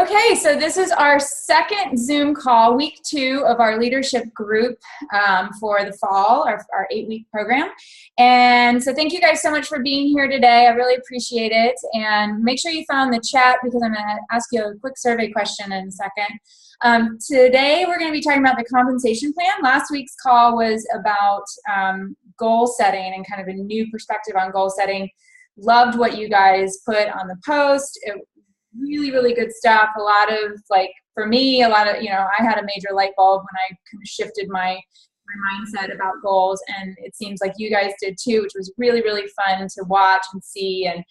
Okay, so this is our second Zoom call, week 2 of our leadership group for the fall, our 8-week program. And so thank you guys so much for being here today. I really appreciate it. And make sure you found the chat because I'm going to ask you a quick survey question in a second. Today we're going to be talking about the compensation plan. Last week's call was about goal setting and kind of a new perspective on goal setting. Loved what you guys put on the post. Really, really good stuff. A lot of, like, for me, I had a major light bulb when I kind of shifted my mindset about goals, and it seems like you guys did too, which was really, really fun to watch and see. And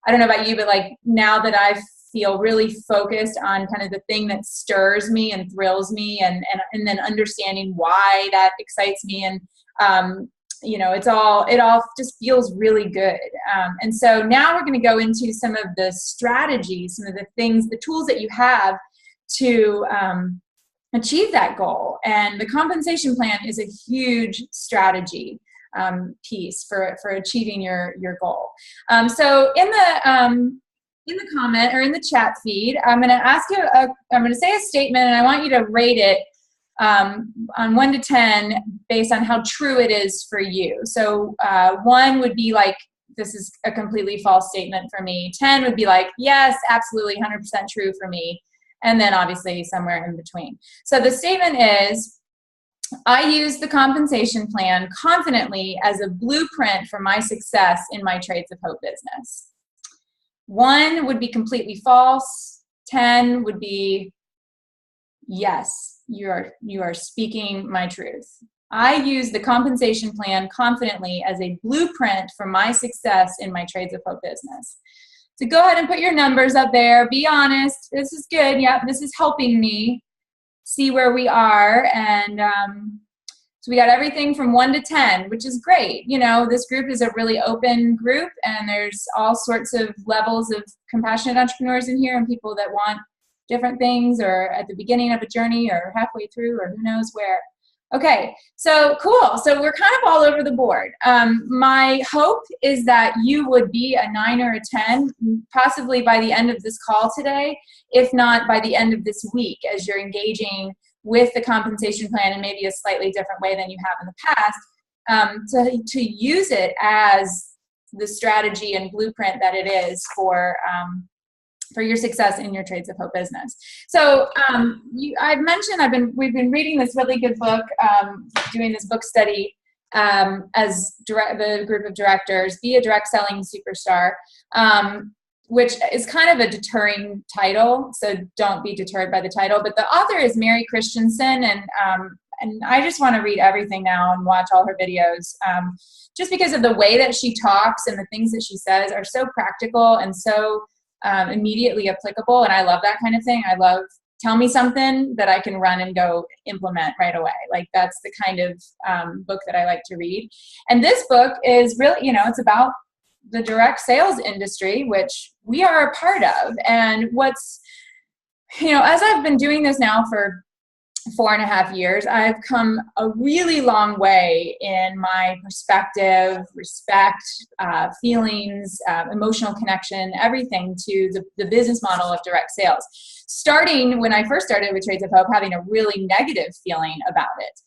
I don't know about you, but like now that I feel really focused on kind of the thing that stirs me and thrills me, and then understanding why that excites me, and it all just feels really good. And so now we're going to go into some of the strategies, some of the things, the tools that you have to achieve that goal. And the compensation plan is a huge strategy piece for achieving your goal. So in the comment or in the chat feed, I'm going to ask you, I'm going to say a statement, and I want you to rate it on 1 to 10 based on how true it is for you. So 1 would be like, this is a completely false statement for me. 10 would be like, yes, absolutely 100% true for me. And then obviously somewhere in between. So the statement is, I use the compensation plan confidently as a blueprint for my success in my Trades of Hope business. 1 would be completely false. 10 would be, yes, you are speaking my truth. I use the compensation plan confidently as a blueprint for my success in my Trades of Hope business. So go ahead and put your numbers up there. Be honest. This is good. Yep, this is helping me see where we are. And so we got everything from 1 to 10, which is great. You know, this group is a really open group, and there's all sorts of levels of compassionate entrepreneurs in here, and people that want different things, or at the beginning of a journey, or halfway through, or who knows where. Okay, so cool. So we're kind of all over the board. My hope is that you would be a 9 or a 10, possibly by the end of this call today, if not by the end of this week, as you're engaging with the compensation plan in maybe a slightly different way than you have in the past, to use it as the strategy and blueprint that it is for your success in your Trades of Hope business. So I've mentioned we've been reading this really good book, doing this book study as the group of directors, Be a Direct Selling Superstar, which is kind of a deterring title, so don't be deterred by the title. But the author is Mary Christensen, and I just want to read everything now and watch all her videos, just because of the way that she talks and the things that she says are so practical and so immediately applicable. And I love that kind of thing. I love, tell me something that I can run and go implement right away. Like, that's the kind of book that I like to read. And this book is really, it's about the direct sales industry, which we are a part of. And what's, as I've been doing this now for 4.5 years, I've come a really long way in my perspective, respect, feelings, emotional connection, everything to the business model of direct sales. Starting when I first started with Trades of Hope, having a really negative feeling about it.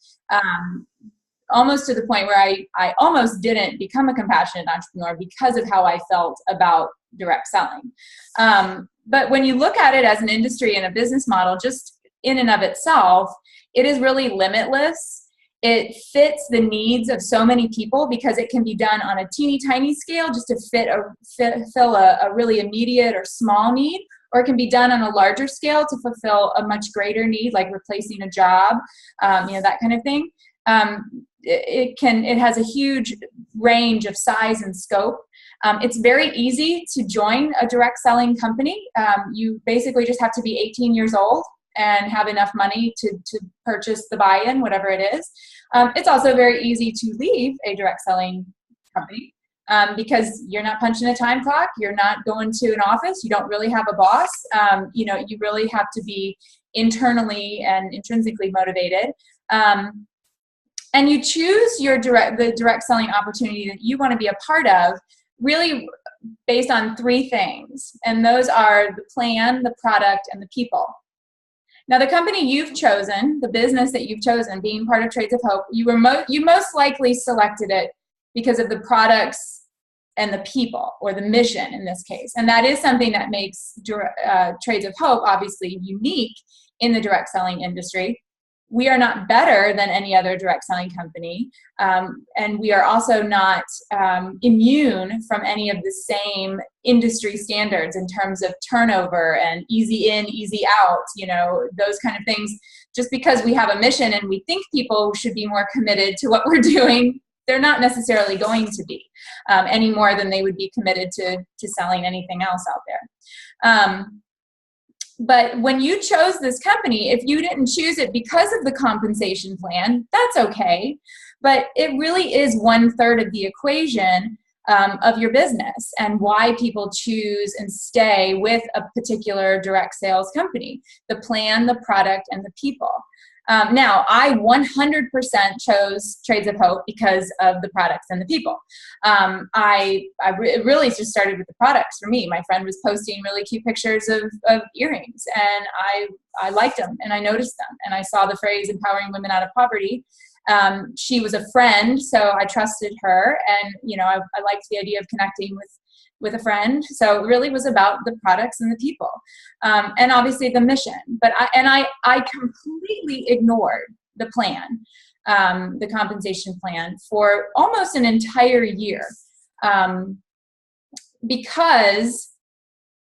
Almost to the point where I almost didn't become a compassionate entrepreneur because of how I felt about direct selling. But when you look at it as an industry and a business model, just in and of itself, it is really limitless. It fits the needs of so many people because it can be done on a teeny tiny scale just to fill a really immediate or small need, or it can be done on a larger scale to fulfill a much greater need, like replacing a job, that kind of thing. It has a huge range of size and scope. It's very easy to join a direct selling company. You basically just have to be 18 years old and have enough money to purchase the buy-in, whatever it is. It's also very easy to leave a direct selling company because you're not punching a time clock. You're not going to an office. You don't really have a boss. You really have to be internally and intrinsically motivated. And you choose the direct selling opportunity that you want to be a part of really based on three things, and those are the plan, the product, and the people. Now, the company you've chosen, the business that you've chosen, being part of Trades of Hope, you most likely selected it because of the products and the people, or the mission in this case. And that is something that makes Trades of Hope obviously unique in the direct selling industry. We are not better than any other direct selling company, and we are also not immune from any of the same industry standards in terms of turnover and easy in, easy out, those kind of things. Just because we have a mission and we think people should be more committed to what we're doing, they're not necessarily going to be any more than they would be committed to selling anything else out there. But when you chose this company, if you didn't choose it because of the compensation plan, that's okay. But it really is 1/3 of the equation of your business and why people choose and stay with a particular direct sales company: the plan, the product, and the people. Now, I 100% chose Trades of Hope because of the products and the people. It really just started with the products for me. My friend was posting really cute pictures of earrings, and I liked them, and I noticed them, and I saw the phrase "empowering women out of poverty." She was a friend, so I trusted her, and I liked the idea of connecting with a friend. So it really was about the products and the people, and obviously the mission. But I completely ignored the plan, the compensation plan, for almost an entire year, because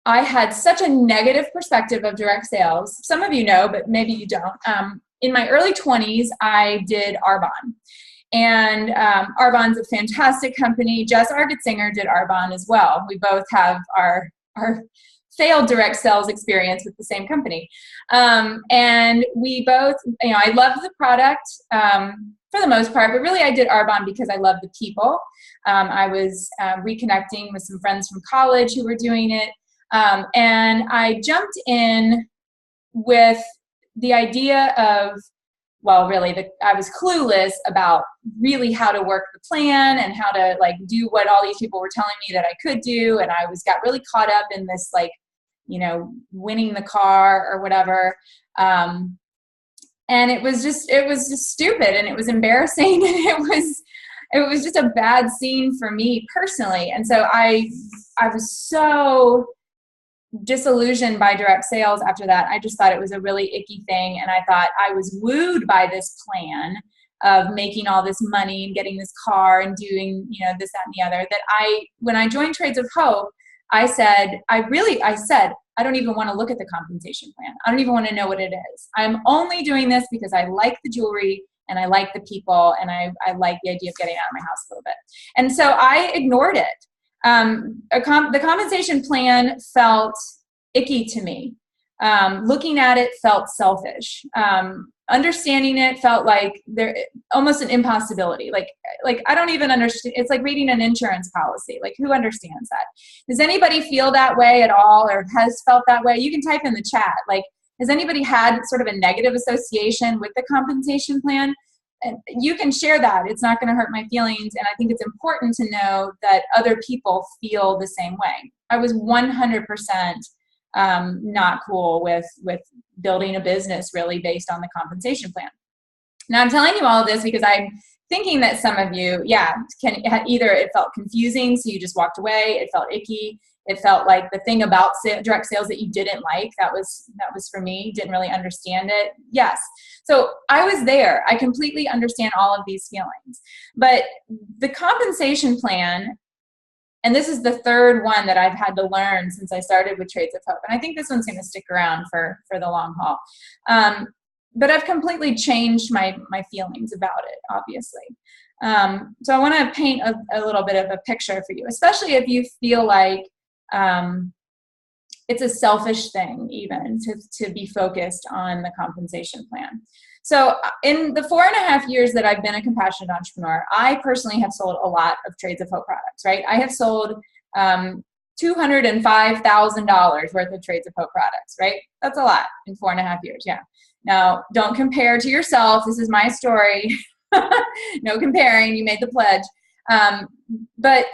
I had such a negative perspective of direct sales. Some of you know, but maybe you don't. In my early 20s, I did Arbonne. And Arbonne's a fantastic company. Jess Argetsinger did Arbonne as well. We both have our failed direct sales experience with the same company. And we both, I loved the product for the most part, but really I did Arbonne because I loved the people. I was reconnecting with some friends from college who were doing it. And I jumped in with the idea of, I was clueless about really how to work the plan and how to do what all these people were telling me that I could do. And I got really caught up in this, winning the car or whatever. And it was just stupid, and it was embarrassing. And it was just a bad scene for me personally. And so I was so disillusioned by direct sales after that. I just thought it was a really icky thing, and I thought I was wooed by this plan of making all this money and getting this car and doing this, that, and the other, that when I joined Trades of Hope, I said I don't even want to look at the compensation plan. I don't even want to know what it is. I'm only doing this because I like the jewelry and I like the people, and I like the idea of getting out of my house a little bit. And so I ignored it. The compensation plan felt icky to me. Looking at it felt selfish. Understanding it felt like there almost an impossibility. Like I don't even understand. It's like reading an insurance policy. Who understands that? Does anybody feel that way at all, or has felt that way? You can type in the chat. Has anybody had sort of a negative association with the compensation plan? And you can share that. It's not going to hurt my feelings. And I think it's important to know that other people feel the same way. I was 100% not cool with building a business really based on the compensation plan. Now, I'm telling you all of this because I'm thinking that some of you, either it felt confusing, so you just walked away. It felt icky. It felt like the thing about direct sales that you didn't like, that was for me, didn't really understand it. Yes. So I was there. I completely understand all of these feelings. But the compensation plan, and this is the third one that I've had to learn since I started with Trades of Hope, and I think this one's going to stick around for the long haul. But I've completely changed my feelings about it, obviously. So I want to paint a little bit of a picture for you, especially if you feel like it's a selfish thing even to be focused on the compensation plan. So in the 4.5 years that I've been a compassionate entrepreneur, I personally have sold a lot of Trades of Hope products, right? I have sold $205,000 worth of Trades of Hope products, right? That's a lot in 4.5 years, yeah. Now, don't compare to yourself. This is my story. No comparing. You made the pledge. But,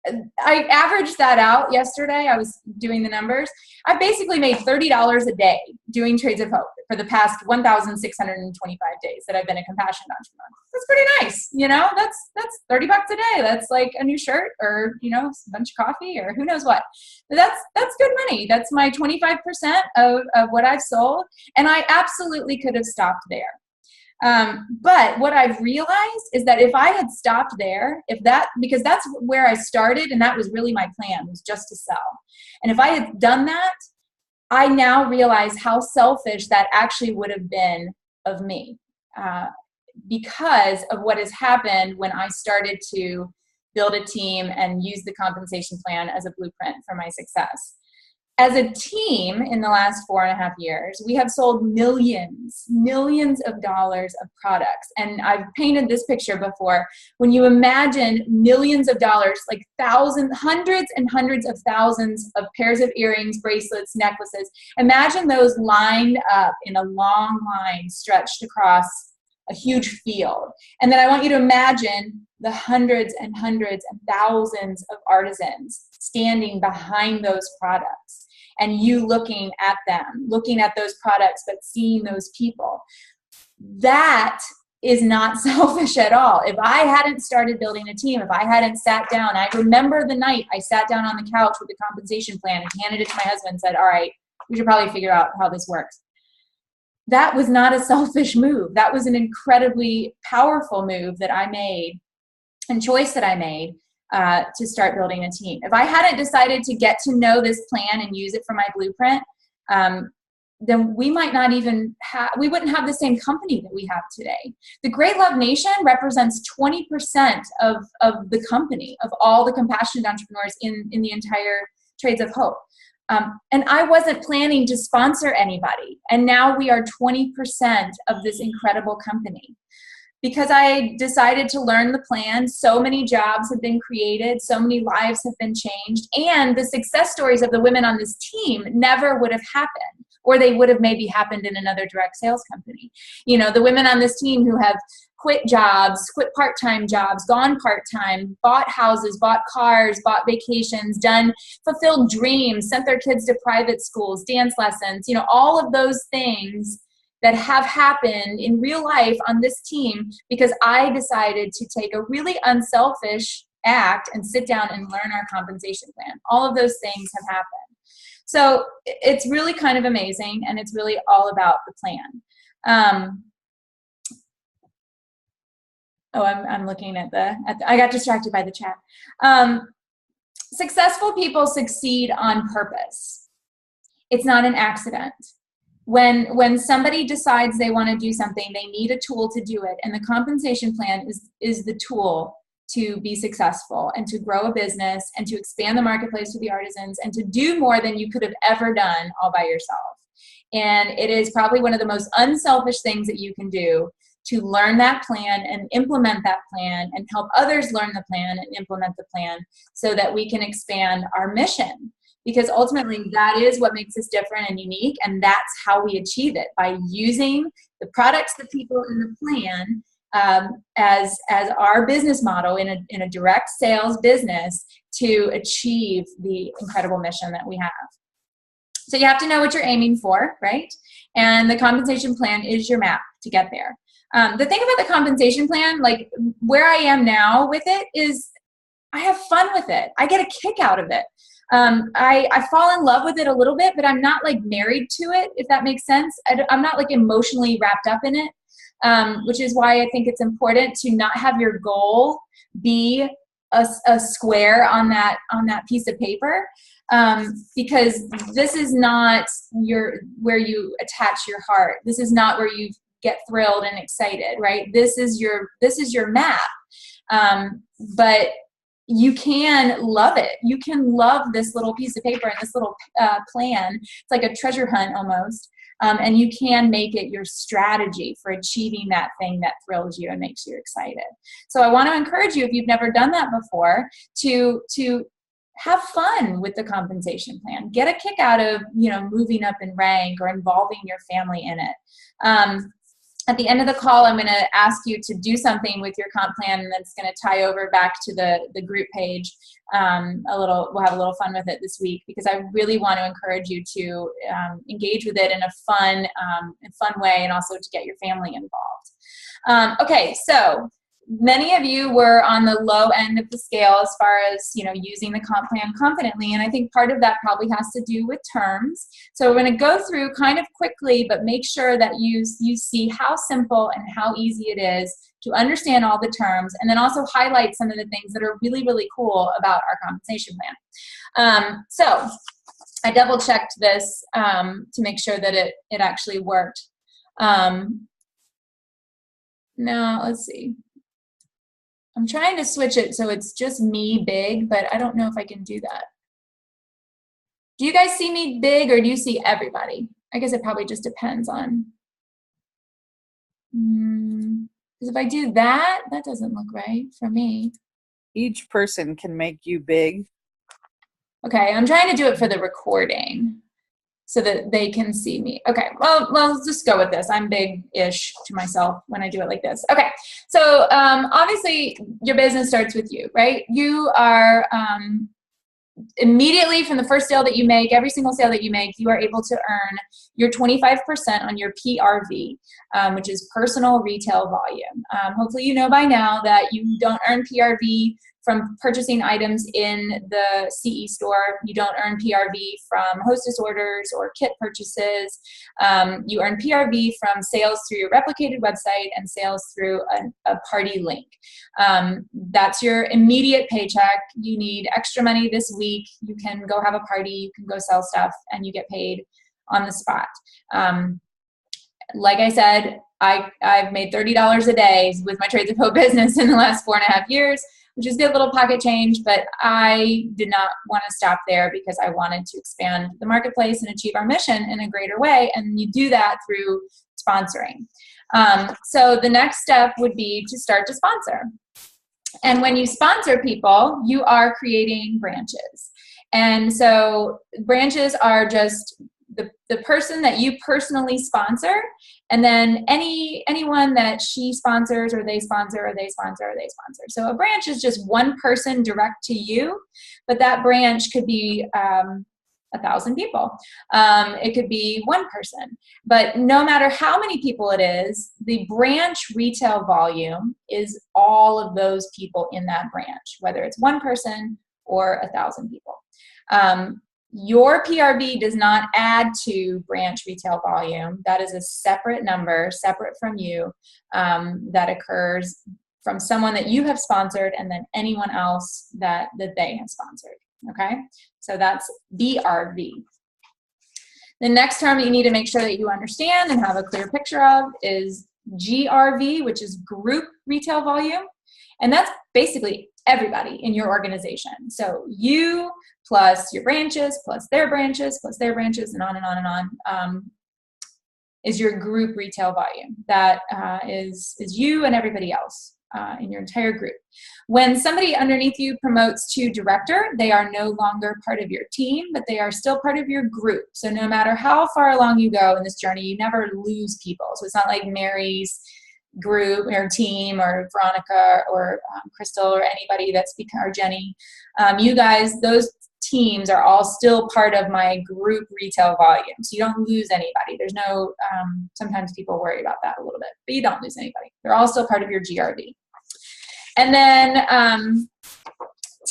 I averaged that out yesterday. I was doing the numbers. I basically made $30 a day doing Trades of Hope for the past 1,625 days that I've been a compassionate entrepreneur. That's pretty nice. You know, that's $30 a day. That's like a new shirt or, you know, a bunch of coffee or who knows what. But that's good money. That's my 25% of what I've sold. And I absolutely could have stopped there. But what I've realized is that if I had stopped there, because that's where I started and that was really my plan, was just to sell. And if I had done that, I now realize how selfish that actually would have been of me, because of what has happened when I started to build a team and use the compensation plan as a blueprint for my success. As a team in the last 4.5 years, we have sold millions of dollars of products. And I've painted this picture before. When you imagine millions of dollars, like hundreds and hundreds of thousands of pairs of earrings, bracelets, necklaces, imagine those lined up in a long line stretched across a huge field. And then I want you to imagine the hundreds and hundreds and thousands of artisans standing behind those products. And you looking at them, looking at those products, but seeing those people. That is not selfish at all. If I hadn't started building a team, if I hadn't sat down, I remember the night I sat down on the couch with the compensation plan and handed it to my husband and said, all right, we should probably figure out how this works. That was not a selfish move. That was an incredibly powerful move that I made and choice that I made to start building a team. If I hadn't decided to get to know this plan and use it for my blueprint, then we might not even we wouldn't have the same company that we have today. The Great Love Nation represents 20% of the company, of all the compassionate entrepreneurs in the entire Trades of Hope. And I wasn't planning to sponsor anybody. And now we are 20% of this incredible company. Because I decided to learn the plan, so many jobs have been created, so many lives have been changed, and the success stories of the women on this team never would have happened, or they would have maybe happened in another direct sales company. You know, the women on this team who have quit jobs, quit part-time jobs, gone part-time, bought houses, bought cars, bought vacations, done fulfilled dreams, sent their kids to private schools, dance lessons, you know, all of those things that have happened in real life on this team because I decided to take a really unselfish act and sit down and learn our compensation plan. All of those things have happened. So it's really kind of amazing, and it's really all about the plan. I'm looking at I got distracted by the chat. Successful people succeed on purpose. It's not an accident. When somebody decides they want to do something, they need a tool to do it. And the compensation plan is the tool to be successful and to grow a business and to expand the marketplace for the artisans and to do more than you could have ever done all by yourself. And it is probably one of the most unselfish things that you can do, to learn that plan and implement that plan and help others learn the plan and implement the plan so that we can expand our mission. Because ultimately, that is what makes us different and unique, and that's how we achieve it, by using the products, the people, and the plan as our business model in a direct sales business to achieve the incredible mission that we have. So you have to know what you're aiming for, right? And the compensation plan is your map to get there. The thing about the compensation plan, like where I am now with it, is I have fun with it. I get a kick out of it. I fall in love with it a little bit, but I'm not like married to it, if that makes sense. I'm not like emotionally wrapped up in it, which is why I think it's important to not have your goal be a square on that piece of paper, because this is not where you attach your heart. This is not where you get thrilled and excited, right? This is your map, but you can love it. You can love this little piece of paper and this little plan. It's like a treasure hunt almost. And you can make it your strategy for achieving that thing that thrills you and makes you excited. So I want to encourage you, if you've never done that before, to have fun with the compensation plan. Get a kick out of, moving up in rank or involving your family in it. At the end of the call, I'm going to ask you to do something with your comp plan, and that's going to tie over back to the group page. We'll have a little fun with it this week, because I really want to encourage you to engage with it in a fun way, and also to get your family involved. Okay, so many of you were on the low end of the scale as far as, using the comp plan confidently. And I think part of that probably has to do with terms. So we're going to go through kind of quickly, but make sure that you see how simple and how easy it is to understand all the terms, and then also highlight some of the things that are really, really cool about our compensation plan. So I double checked this to make sure that it actually worked. Now, let's see. I'm trying to switch it so it's just me big, but I don't know if I can do that. Do you guys see me big, or do you see everybody? I guess it probably just depends on. Because if I do that, that doesn't look right for me. Each person can make you big. Okay, I'm trying to do it for the recording so that they can see me. Okay, well, let's just go with this. I'm big-ish to myself when I do it like this. Okay, so obviously your business starts with you, right? You are immediately from the first sale that you make, every single sale that you make, you are able to earn your 25% on your PRV, which is personal retail volume. Hopefully you know by now that you don't earn PRV from purchasing items in the CE store. You don't earn PRV from hostess orders or kit purchases. You earn PRV from sales through your replicated website and sales through a party link. That's your immediate paycheck. You need extra money this week, you can go have a party, you can go sell stuff, and you get paid on the spot. Like I said, I've made $30 a day with my Trades of Hope business in the last 4.5 years, which is good little pocket change, but I did not want to stop there, because I wanted to expand the marketplace and achieve our mission in a greater way, and you do that through sponsoring. So the next step would be to start to sponsor. And when you sponsor people, you are creating branches. And so branches are just the person that you personally sponsor, and then anyone that she sponsors, or they sponsor, or they sponsor, or they sponsor. So a branch is just one person direct to you, but that branch could be 1,000 people. It could be one person. But no matter how many people it is, the branch retail volume is all of those people in that branch, whether it's one person or 1,000 people. Your PRV does not add to branch retail volume. That is a separate number, separate from you, that occurs from someone that you have sponsored, and then anyone else that they have sponsored. Okay, so that's BRV. The next term that you need to make sure that you understand and have a clear picture of is GRV, which is group retail volume. And that's basically everybody in your organization. So you plus your branches, plus their branches, plus their branches, and on and on and on, is your group retail volume. That is you and everybody else in your entire group. When somebody underneath you promotes to director, they are no longer part of your team, but they are still part of your group. So no matter how far along you go in this journey, you never lose people. So it's not like Mary's group or team, or Veronica, or Crystal, or anybody that's become, or Jenny. You guys, those teams are all still part of my group retail volume. So you don't lose anybody. There's no, sometimes people worry about that a little bit, but you don't lose anybody. They're all still part of your GRV. And then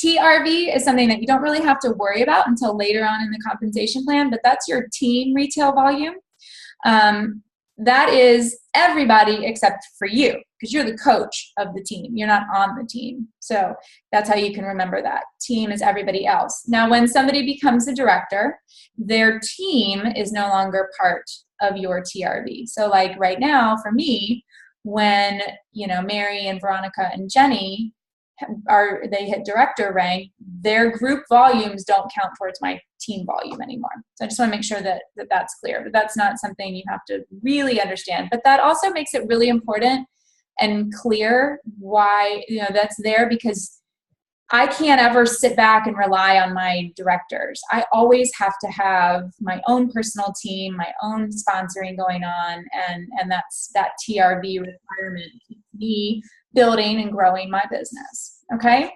TRV is something that you don't really have to worry about until later on in the compensation plan, but that's your team retail volume. That is everybody except for you, because you're the coach of the team. You're not on the team. So that's how you can remember that. Team is everybody else. Now, when somebody becomes a director, their team is no longer part of your TRV. So like right now, for me, when, you know, Mary and Veronica and Jenny they hit director rank, their group volumes don't count towards my team volume anymore. So I just want to make sure that that's clear, but that's not something you have to really understand. But that also makes it really important and clear why, you know, that's there, because I can't ever sit back and rely on my directors. I always have to have my own personal team, my own sponsoring going on, and that TRV requirement keeps me building and growing my business. Okay.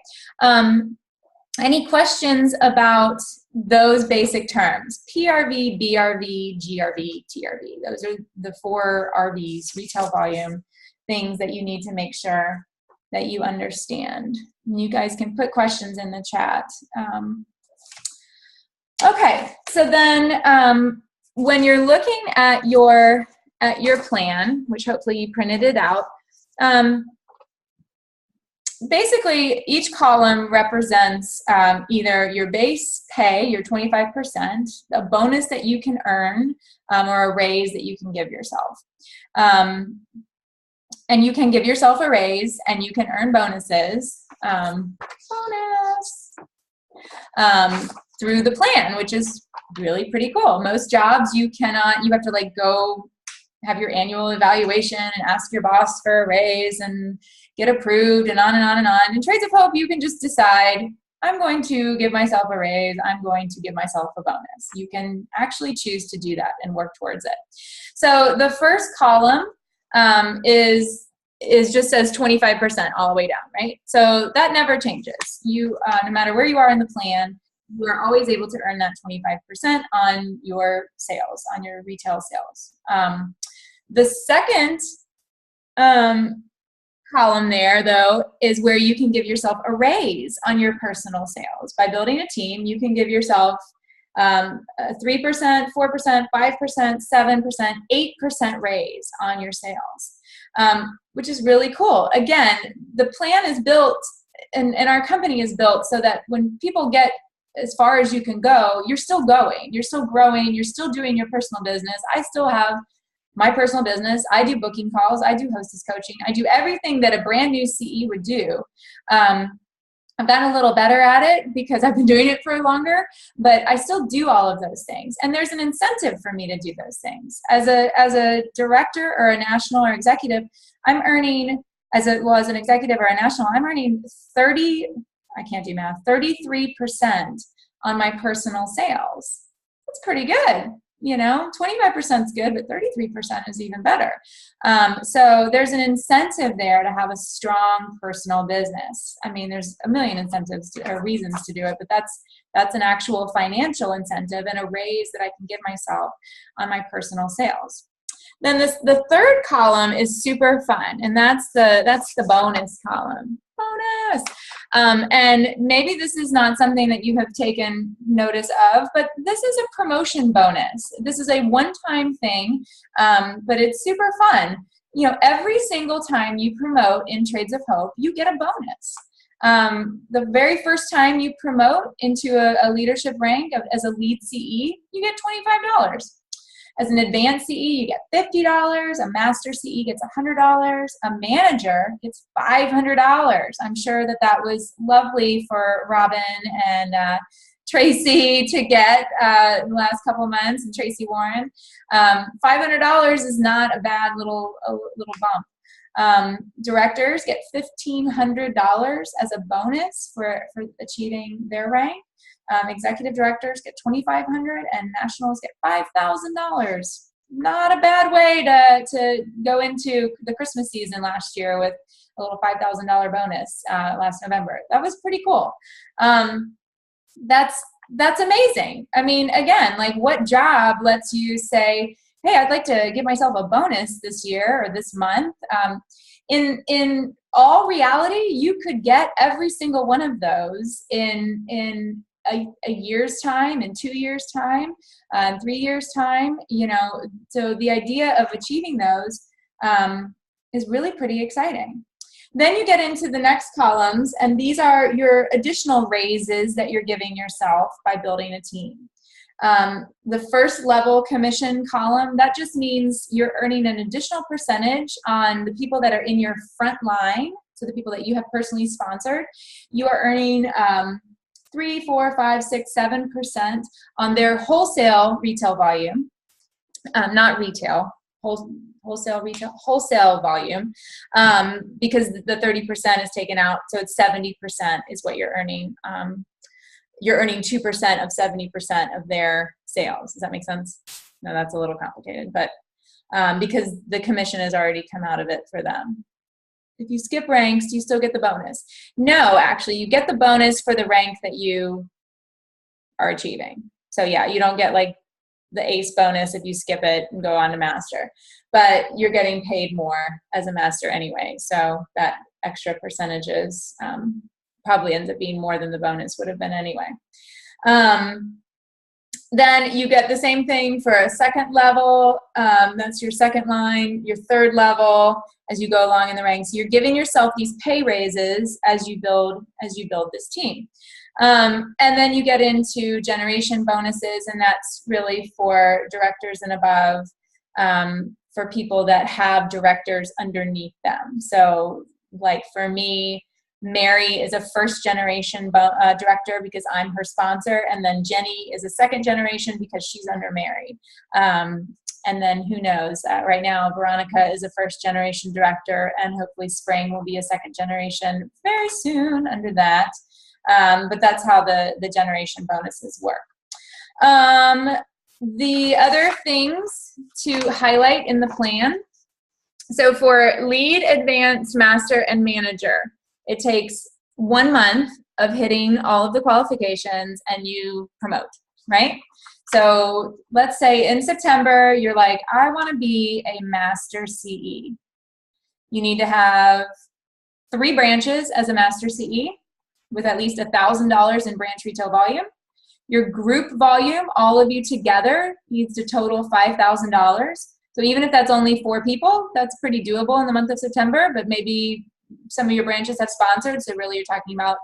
Any questions about those basic terms? PRV, BRV, GRV, TRV. Those are the 4 RVs, retail volume, things that you need to make sure that you understand. You guys can put questions in the chat. Okay, so then when you're looking at your plan, which hopefully you printed it out, basically each column represents either your base pay, your 25%, a bonus that you can earn, or a raise that you can give yourself. And you can give yourself a raise and you can earn bonuses, through the plan, which is really pretty cool. Most jobs you have to like go have your annual evaluation and ask your boss for a raise and get approved and on and on and on. In Trades of Hope, you can just decide, I'm going to give myself a raise. I'm going to give myself a bonus. You can actually choose to do that and work towards it. So the first column is just says 25% all the way down, right? So that never changes. You, no matter where you are in the plan, you are always able to earn that 25% on your sales, on your retail sales. The second column there, though, is where you can give yourself a raise on your personal sales. By building a team, you can give yourself 3%, 4%, 5%, 7%, 8% raise on your sales, which is really cool. Again, the plan is built, and our company is built so that when people get as far as you can go, you're still going, you're still growing, you're still doing your personal business. I still have my personal business. I do booking calls. I do hostess coaching. I do everything that a brand new CE would do. I've gotten a little better at it because I've been doing it for longer, but I still do all of those things. And there's an incentive for me to do those things. As a director or a national or executive, I'm earning, as an executive or a national, I'm earning 33% on my personal sales. That's pretty good. 25% is good, but 33% is even better. So there's an incentive there to have a strong personal business. I mean, there's a million incentives or reasons to do it, but that's an actual financial incentive and a raise that I can give myself on my personal sales. Then the third column is super fun, and that's the bonus column. Bonus. And maybe this is not something that you have taken notice of, but this is a promotion bonus. This is a one-time thing, but it's super fun. Every single time you promote in Trades of Hope, you get a bonus. The very first time you promote into a leadership rank as a lead CE, you get $25. As an advanced CE, you get $50. A master CE gets $100. A manager gets $500. I'm sure that was lovely for Robin and Tracy to get the last couple months, and Tracy Warren. $500 is not a bad little bump. Directors get $1,500 as a bonus for achieving their rank. Executive directors get $2,500 and nationals get $5,000. Not a bad way to go into the Christmas season last year with a little $5,000 bonus last November. That was pretty cool. That's amazing. I mean, again, like, what job lets you say, hey, I'd like to give myself a bonus this year or this month? In all reality, you could get every single one of those in a year's time, in 2 years' time, 3 years' time, so the idea of achieving those is really pretty exciting. Then you get into the next columns, and these are your additional raises that you're giving yourself by building a team. The first level commission column, that just means you're earning an additional percentage on the people that are in your front line, so the people that you have personally sponsored. You are earning 3, 4, 5, 6, 7% on their wholesale retail volume, not retail, wholesale volume, because the 30% is taken out, so it's 70% is what you're earning. You're earning 2% of 70% of their sales. Does that make sense? No, that's a little complicated, but because the commission has already come out of it for them. If you skip ranks, do you still get the bonus? No, actually, you get the bonus for the rank that you are achieving. So yeah, you don't get like the ace bonus if you skip it and go on to master, but you're getting paid more as a master anyway. So that extra percentages probably ends up being more than the bonus would have been anyway. Then you get the same thing for a second level. That's your second line, your third level as you go along in the ranks. You're giving yourself these pay raises as you build this team. And then you get into generation bonuses, and that's really for directors and above, for people that have directors underneath them. So like for me, Mary is a first generation director because I'm her sponsor, and then Jenny is a second generation because she's under Mary. And then who knows, right now Veronica is a first generation director, and hopefully Spring will be a second generation very soon under that. But that's how the generation bonuses work. The other things to highlight in the plan, so for lead, advanced, master, and manager, it takes 1 month of hitting all of the qualifications and you promote, right? So let's say in September, you're like, I want to be a master CE. You need to have 3 branches as a master CE with at least $1,000 in branch retail volume. Your group volume, all of you together, needs to total $5,000. So even if that's only 4 people, that's pretty doable in the month of September, but maybe some of your branches have sponsored, so really you're talking about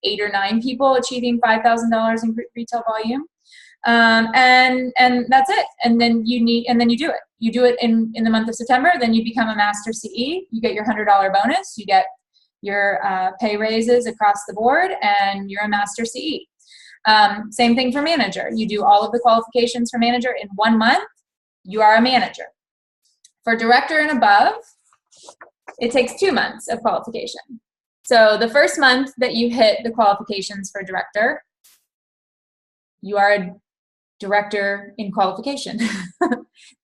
8 or 9 people achieving $5,000 in retail volume. And that's it. And then you do it. You do it in the month of September, then you become a master CE, you get your $100 bonus, you get your pay raises across the board, and you're a master CE. Same thing for manager. You do all of the qualifications for manager in 1 month, you are a manager. For director and above, it takes 2 months of qualification. So the first month that you hit the qualifications for director, you are a director in qualification.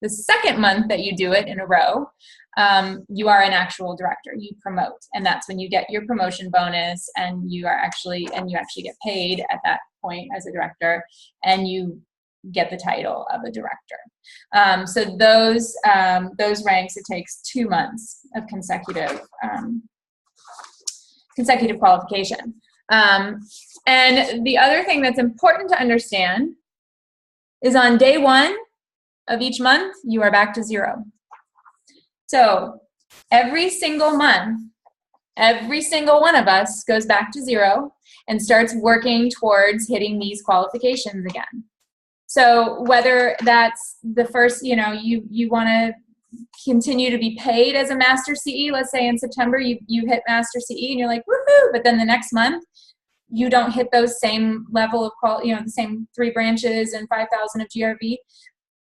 The second month that you do it in a row, you are an actual director. You promote, and that's when you get your promotion bonus, and you actually get paid at that point as a director, and you get the title of a director. So those ranks, it takes 2 months of consecutive qualification. And the other thing that's important to understand is on day 1 of each month, you are back to 0. So every single month, every single one of us goes back to 0 and starts working towards hitting these qualifications again. So whether that's the first, you want to continue to be paid as a master CE, let's say in September you hit master CE and you're like, woohoo, but then the next month you don't hit those same level of the same 3 branches and 5,000 of GRV,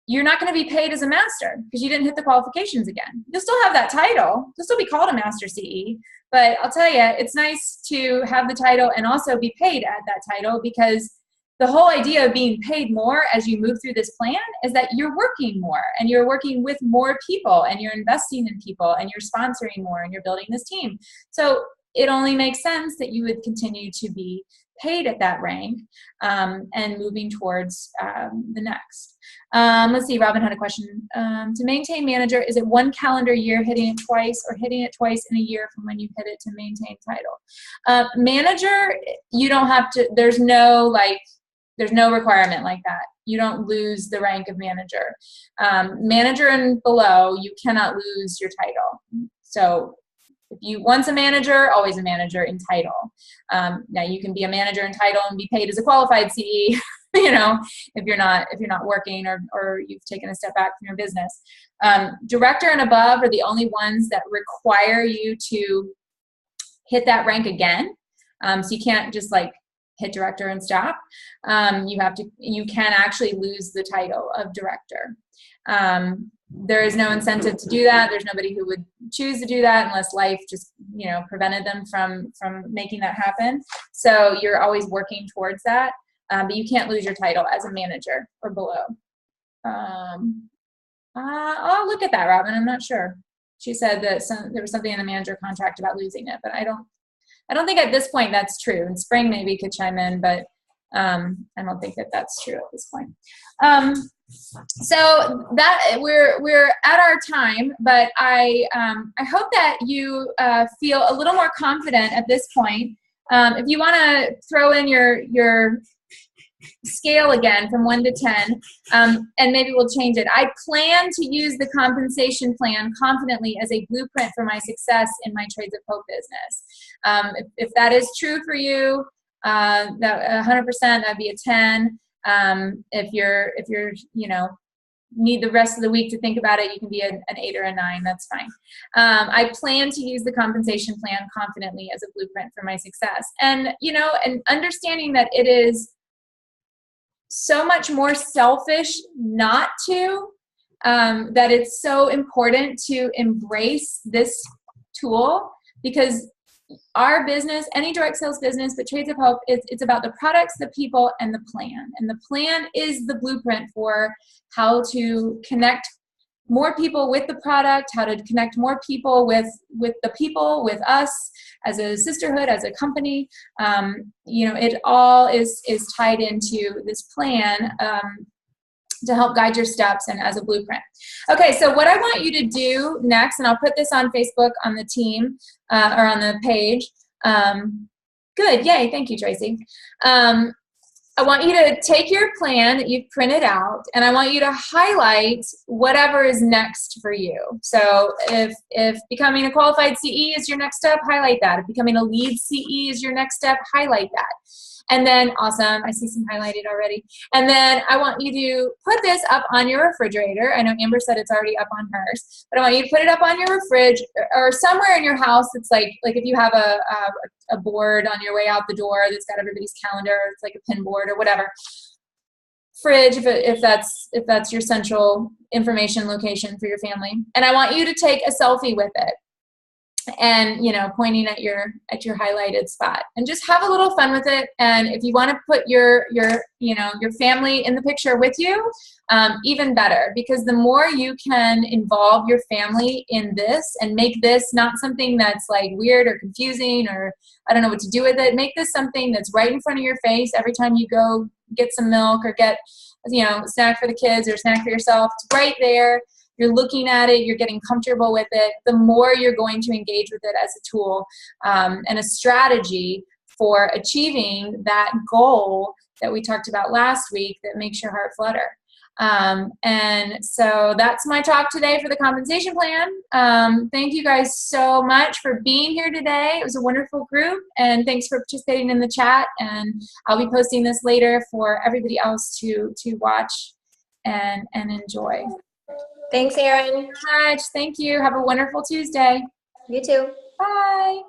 you're not going to be paid as a master because you didn't hit the qualifications again. You'll still have that title. You'll still be called a master CE, but I'll tell you, it's nice to have the title and also be paid at that title, because the whole idea of being paid more as you move through this plan is that you're working more, and you're working with more people, and you're investing in people, and you're sponsoring more, and you're building this team. So it only makes sense that you would continue to be paid at that rank, and moving towards the next. Let's see, Robin had a question. To maintain manager, is it 1 calendar year hitting it twice, or hitting it twice in a year from when you hit it to maintain title? Manager, you don't have to, there's no requirement like that. You don't lose the rank of manager. Manager and below, you cannot lose your title. So if you once a manager, always a manager in title. Now you can be a manager in title and be paid as a qualified CE, if you're not working or you've taken a step back from your business. Director and above are the only ones that require you to hit that rank again. So you can't just like hit director and stop. You can actually lose the title of director. There is no incentive to do that. There's nobody who would choose to do that unless life just, prevented them from making that happen. So you're always working towards that. But you can't lose your title as a manager or below. I'll look at that, Robin. I'm not sure. She said that there was something in the manager contract about losing it, but I don't think at this point that's true. In spring, maybe could chime in, but I don't think that that's true at this point. So that we're at our time, but I hope that you feel a little more confident at this point. If you want to throw in your scale again from 1 to 10, and maybe we'll change it. I plan to use the compensation plan confidently as a blueprint for my success in my Trades of Hope business. If that is true for you, that 100%, that'd be a 10. If you're need the rest of the week to think about it, you can be an 8 or a 9. That's fine. I plan to use the compensation plan confidently as a blueprint for my success. And, and understanding that it is so much more selfish not to, that it's so important to embrace this tool, because our business, any direct sales business, but Trades of Hope, it's about the products, the people, and the plan. And the plan is the blueprint for how to connect more people with the product, how to connect more people with the people, with us as a sisterhood, as a company. It all is tied into this plan to help guide your steps and as a blueprint. Okay, so what I want you to do next, and I'll put this on Facebook on the team or on the page. Good, yay, thank you, Tracy. I want you to take your plan that you've printed out, and I want you to highlight whatever is next for you. So if becoming a qualified CE is your next step, highlight that. If becoming a lead CE is your next step, highlight that. And then, awesome, I see some highlighted already. And then I want you to put this up on your refrigerator. I know Amber said it's already up on hers, but I want you to put it up on your fridge or somewhere in your house that's like if you have a board on your way out the door that's got everybody's calendar, it's like a pin board or whatever. Fridge, if that's your central information location for your family. And I want you to take a selfie with it, and pointing at your highlighted spot, and just have a little fun with it. And if you want to put your family in the picture with you, even better, because the more you can involve your family in this and make this not something that's like weird or confusing or I don't know what to do with it, make this something that's right in front of your face every time you go get some milk or get a snack for the kids or a snack for yourself. It's right there. You're looking at it, you're getting comfortable with it, the more you're going to engage with it as a tool and a strategy for achieving that goal that we talked about last week that makes your heart flutter. And so that's my talk today for the compensation plan. Thank you guys so much for being here today. It was a wonderful group, and thanks for participating in the chat. And I'll be posting this later for everybody else to watch and enjoy. Thanks, Erin. Thank you. Have a wonderful Tuesday. You too. Bye.